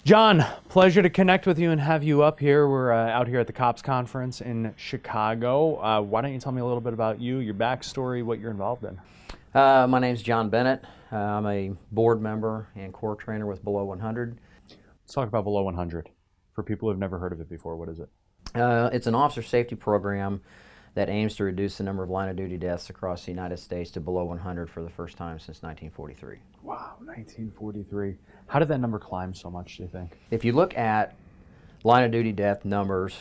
John, pleasure to connect with you and have you up here. We're out here at the COPS conference in Chicago. Why don't you tell me a little bit about you, your backstory, what you're involved in? My name's John Bennett. I'm a board member and core trainer with Below 100. Let's talk about Below 100. For people who've never heard of it before, what is it? It's an officer safety program that aims to reduce the number of line of duty deaths across the United States to below 100 for the first time since 1943. Wow, 1943. How did that number climb so much, do you think? If you look at line of duty death numbers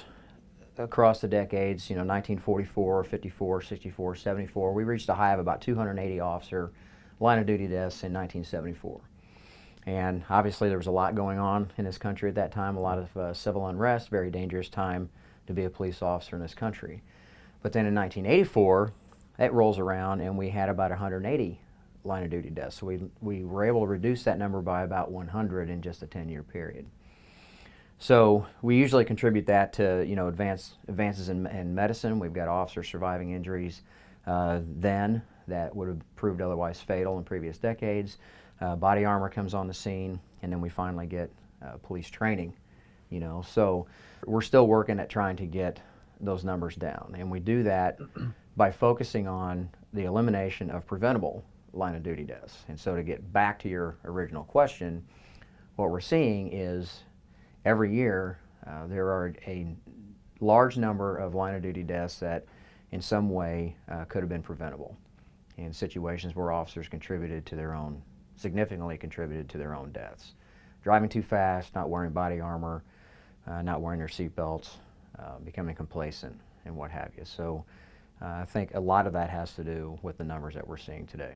across the decades, 1944, 54, 64, 74, we reached a high of about 280 officer line of duty deaths in 1974. And obviously there was a lot going on in this country at that time, a lot of civil unrest, very dangerous time to be a police officer in this country. But then in 1984, it rolls around and we had about 180 line of duty deaths. So we were able to reduce that number by about 100 in just a 10-year period. So we usually contribute that to advances in medicine. We've got officers surviving injuries then that would have proved otherwise fatal in previous decades. Body armor comes on the scene, and then we finally get police training. So we're still working at trying to get those numbers down, and we do that by focusing on the elimination of preventable line of duty deaths. And so to get back to your original question, what we're seeing is every year there are a large number of line of duty deaths that in some way could have been preventable in situations where officers significantly contributed to their own deaths. Driving too fast, not wearing body armor, not wearing their seatbelts, becoming complacent, and what have you. So I think a lot of that has to do with the numbers that we're seeing today.